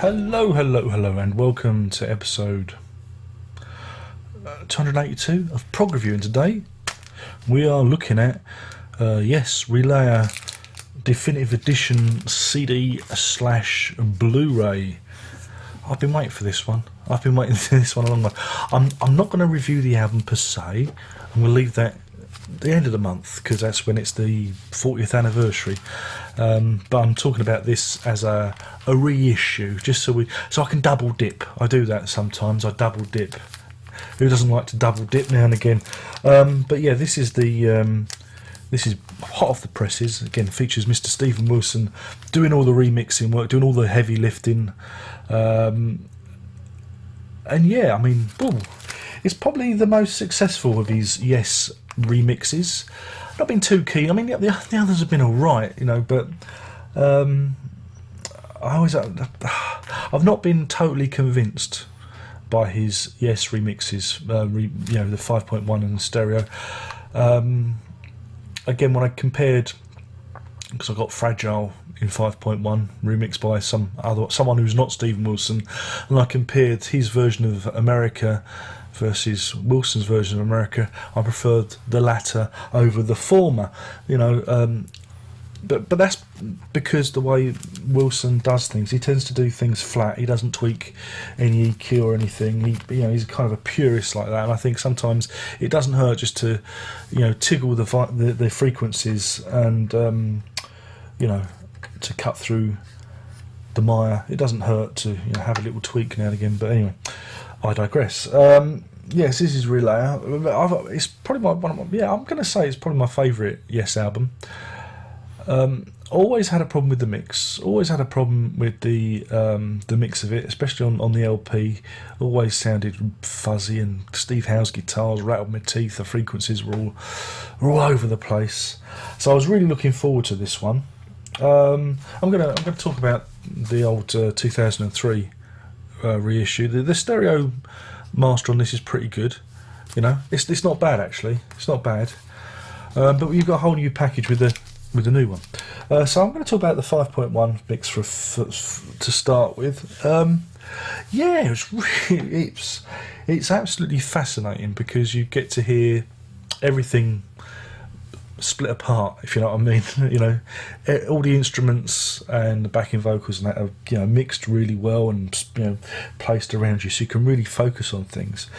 Hello, and welcome to episode 282 of Prog Review. And today we are looking at, Relayer Definitive Edition CD / Blu-ray. I've been waiting for this one. I've been waiting for this one a long time. I'm not going to review the album per se. I'm going to leave that at the end of the month because that's when it's the 40th anniversary. But I'm talking about this as a reissue, just so I can double dip. I do that sometimes. I double dip. Who doesn't like to double dip now and again? But yeah, this is hot off the presses. Again, features Mr. Stephen Wilson doing all the remixing work, doing all the heavy lifting. And yeah, I mean, it's probably the most successful of his Yes remixes. Not been too keen. I mean, the others have been all right, but I've not been totally convinced by his Yes remixes. The 5.1 and stereo. Again, when I compared, because I got Fragile in 5.1 remixed by someone who's not Stephen Wilson, and I compared his version of America versus Wilson's version of America, I preferred the latter over the former. But that's because the way Wilson does things, he tends to do things flat. He doesn't tweak any EQ or anything. He's kind of a purist like that, and I think sometimes it doesn't hurt just to, tickle the frequencies and to cut through the mire. It doesn't hurt to have a little tweak now and again. But anyway, I digress. Yes, this is Relayer. It's probably I'm going to say it's probably my favourite Yes album. Always had a problem with the mix. Always had a problem with the mix of it, especially on the LP. Always sounded fuzzy, and Steve Howe's guitars rattled my teeth. The frequencies were all over the place. So I was really looking forward to this one. I'm gonna talk about the old 2003 reissue. The stereo master on this is pretty good. It's not bad actually. It's not bad. But you've got a whole new package with the new one. So I'm going to talk about the 5.1 mix to start with. It's absolutely fascinating because you get to hear everything split apart, if you know what I mean. All the instruments and the backing vocals and that are mixed really well and placed around you, so you can really focus on things.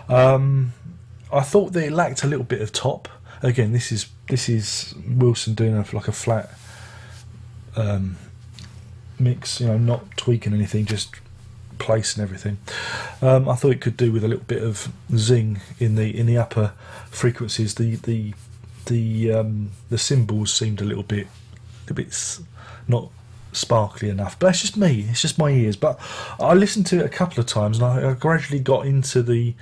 I thought that it lacked a little bit of top. Again, this is Wilson doing a flat mix, not tweaking anything, just placing everything. I thought it could do with a little bit of zing in the upper frequencies. The cymbals seemed a little bit not sparkly enough, but that's just me. It's just my ears. But I listened to it a couple of times, and I gradually got into the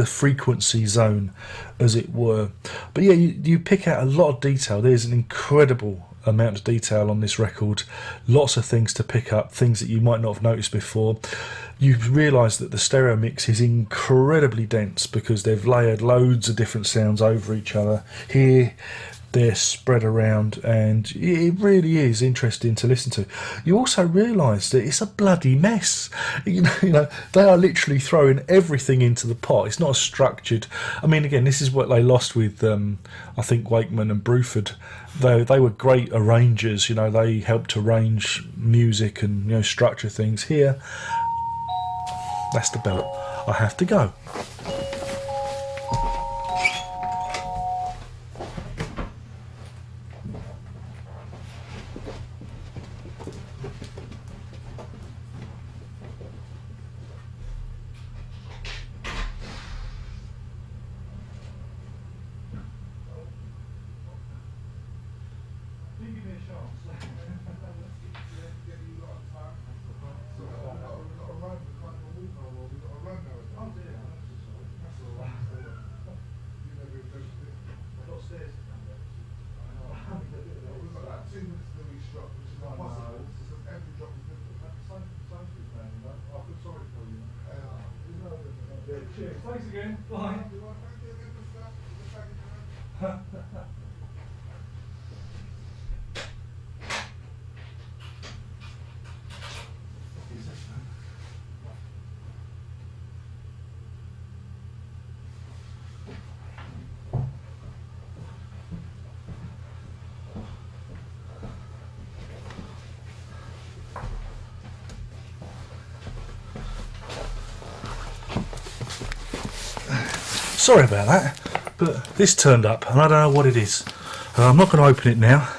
frequency zone, as it were. But yeah, you pick out a lot of detail. There's an incredible amount of detail on this record. Lots of things to pick up, things that you might not have noticed before. You realise that the stereo mix is incredibly dense because they've layered loads of different sounds over each other. Here, they're spread around, and it really is interesting to listen to. You also realise that it's a bloody mess. They are literally throwing everything into the pot. It's not a structured. I mean, again, this is what they lost with I think Wakeman and Bruford. They were great arrangers. They helped arrange music and structure things. Here, that's the belt. I have to go. Cheers. Thanks again. Bye. Sorry about that, but this turned up and I don't know what it is. I'm not going to open it now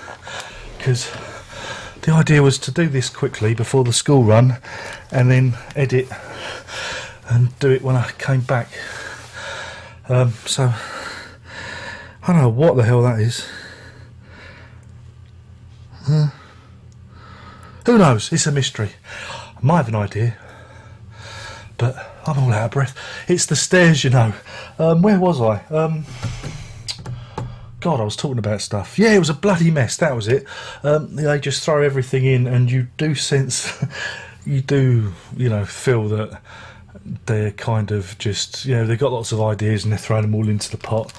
because the idea was to do this quickly before the school run and then edit and do it when I came back. So I don't know what the hell that is. Who knows? It's a mystery. I might have an idea, but I'm all out of breath. It's the stairs, you know. Where was I? God, I was talking about stuff. Yeah, it was a bloody mess. That was it. They just throw everything in, and you do sense, you do, feel that they're kind of just, they've got lots of ideas and they're throwing them all into the pot.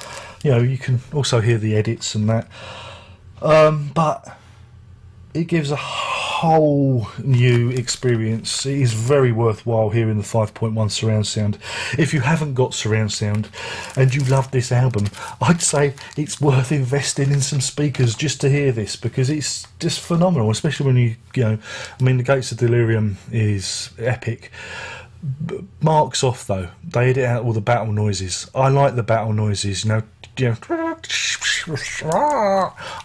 You can also hear the edits and that. But it gives a whole new experience. It is very worthwhile hearing the 5.1 surround sound. If you haven't got surround sound and you love this album, I'd say it's worth investing in some speakers just to hear this, because it's just phenomenal, especially when the Gates of Delirium is epic. Marks off though, they edit out all the battle noises. I like the battle noises, I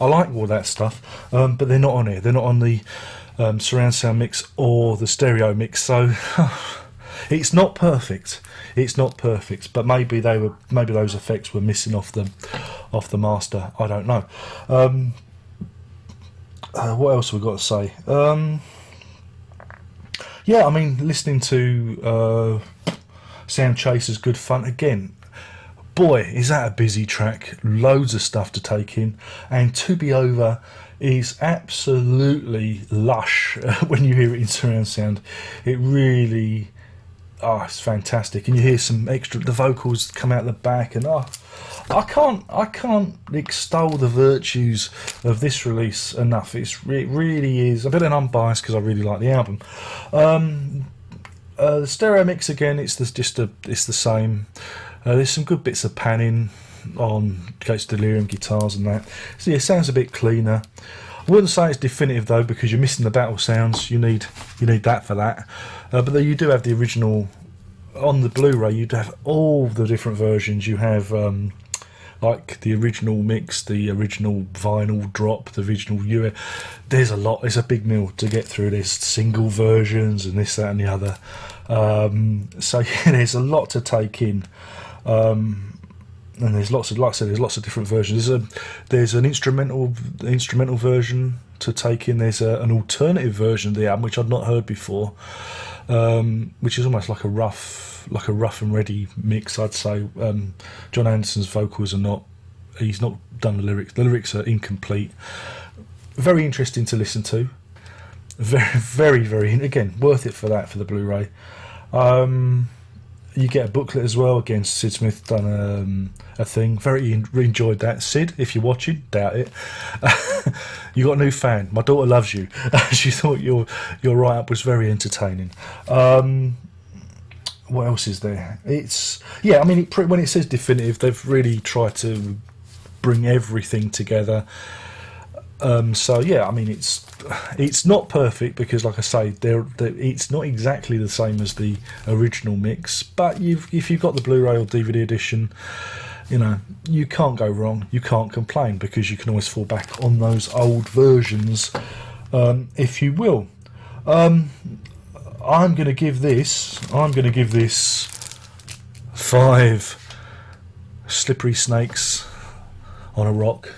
like all that stuff, but they're not on here. They're not on the surround sound mix or the stereo mix, so it's not perfect. It's not perfect, but maybe those effects were missing off the master. I don't know. What else have we got to say? Yeah, I mean, listening to Sound Chaser's good fun again. Boy, is that a busy track. Loads of stuff to take in. And To Be Over is absolutely lush when you hear it in surround sound. It really, it's fantastic. And you hear some extra, the vocals come out the back, and I can't extol the virtues of this release enough. It really is a bit unbiased because I really like the album. The stereo mix again, it's the same. There's some good bits of panning on Gates of Delirium guitars and that. So yeah, it sounds a bit cleaner. I wouldn't say it's definitive though, because you're missing the battle sounds. You need that for that. But then you do have the original on the Blu-ray. You'd have all the different versions. You have like the original mix, the original vinyl drop, the original US. There's a lot. It's a big mill to get through. There's single versions and this, that, and the other. So yeah, there's a lot to take in. And there's lots of, like I said, there's lots of different versions. There's an instrumental version to take in. There's an alternative version of the album which I'd not heard before, which is almost like a rough and ready mix, I'd say. John Anderson's vocals he's not done the lyrics. The lyrics are incomplete. Very interesting to listen to. Very, very, very, again, worth it for the Blu-ray. You get a booklet as well. Again, Sid Smith done a thing. Very enjoyed that. Sid, if you're watching, doubt it. You got a new fan. My daughter loves you. She thought your write-up was very entertaining. What else is there? I mean, when it says definitive, they've really tried to bring everything together. So yeah, I mean, it's not perfect because, like I say, it's not exactly the same as the original mix. But if you've got the Blu-ray or DVD edition, you can't go wrong. You can't complain because you can always fall back on those old versions, if you will. I'm going to give this 5 slippery snakes on a rock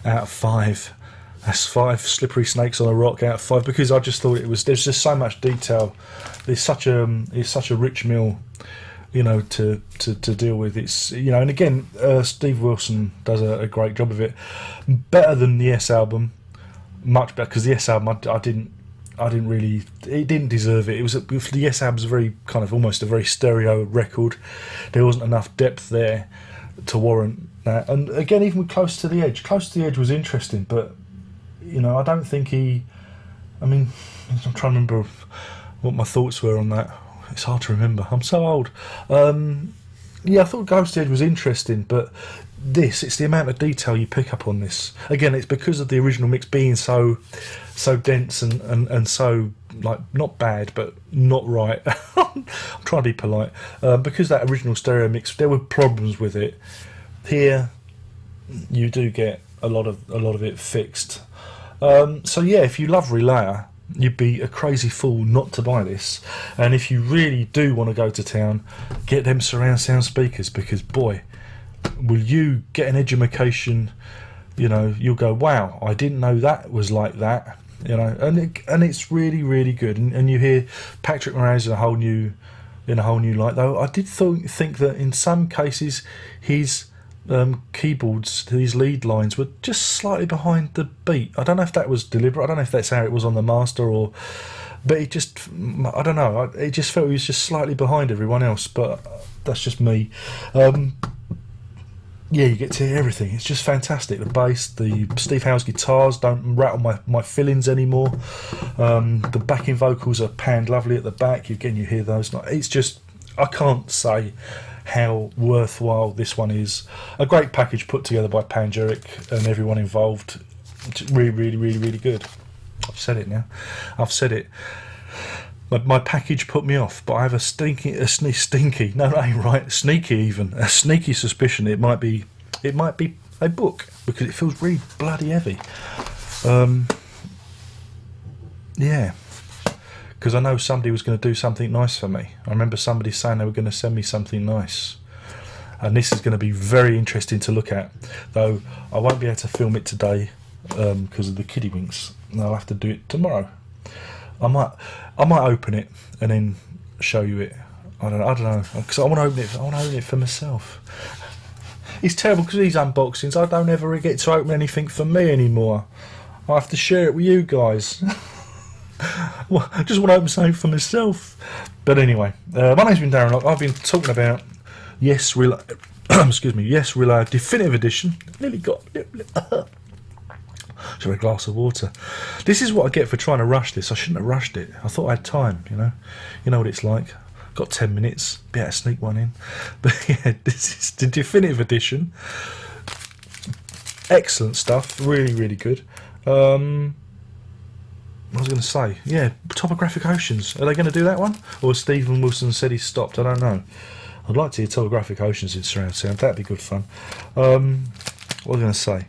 out of 5. That's 5 slippery snakes on a rock out of 5, because I just thought there's just so much detail. It's such a rich meal, to deal with. It's and again, Steve Wilson does a great job of it. Better than the Yes album, much better, because the Yes album I didn't really, it didn't deserve it. The Yes album's very kind of almost a very stereo record. There wasn't enough depth there to warrant that. And again, even with Close to the Edge was interesting, but I don't think I'm trying to remember what my thoughts were on that. It's hard to remember. I'm so old. I thought Close to the Edge was interesting, but it's the amount of detail you pick up on this. Again, it's because of the original mix being so dense and so like not bad, but not right. I'm trying to be polite, because that original stereo mix, there were problems with it. Here, you do get a lot of it fixed. So yeah, if you love Relayer, you'd be a crazy fool not to buy this. And if you really do want to go to town, get them surround sound speakers, because boy, will you get an edumacation. You know, you'll go, wow, I didn't know that was like that. You know, and it's really, really good. And you hear Patrick Moraz in a whole new light. Though I did think that in some cases his keyboards, his lead lines were just slightly behind the beat. I don't know if that was deliberate. I don't know if that's how it was on the master, or, but it just, I don't know. It just felt he was just slightly behind everyone else. But that's just me. Yeah, you get to hear everything. It's just fantastic. The bass, the Steve Howe's guitars don't rattle my fillings anymore. The backing vocals are panned lovely at the back. Again, you hear those. It's just, I can't say how worthwhile this one is. A great package put together by Panjeric and everyone involved. It's really, really, really, really good. I've said it now. I've said it. My package put me off, but I have a sneaky, no, that ain't right, sneaky even, a sneaky suspicion it might be a book, because it feels really bloody heavy. Yeah, because I know somebody was going to do something nice for me. I remember somebody saying they were going to send me something nice, and this is going to be very interesting to look at, though I won't be able to film it today because of the kiddie winks, and I'll have to do it tomorrow. I might open it and then show you it. I don't know, because I want to open it. I want to open it for myself. It's terrible because these unboxings, I don't ever get to open anything for me anymore. I have to share it with you guys. Well, I just want to open something for myself. But anyway, my name's been Darren Locke. I've been talking about Yes Relayer Definitive Edition. Nearly got. Should have a glass of water. This is what I get for trying to rush this. I shouldn't have rushed it. I thought I had time, you know. You know what it's like. Got 10 minutes. Be able to sneak one in. But yeah, this is the definitive edition. Excellent stuff. Really, really good. What was I going to say? Yeah, Topographic Oceans. Are they going to do that one? Or Stephen Wilson said he stopped. I don't know. I'd like to hear Topographic Oceans in surround sound. That'd be good fun. What was I going to say?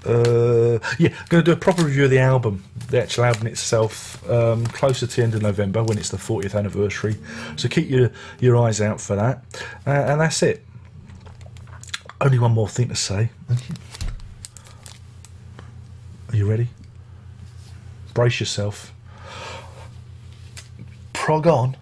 Yeah, I'm going to do a proper review of the album, the actual album itself, closer to the end of November when it's the 40th anniversary. So keep your eyes out for that. And that's it. Only one more thing to say. Are you ready? Brace yourself. Prog on.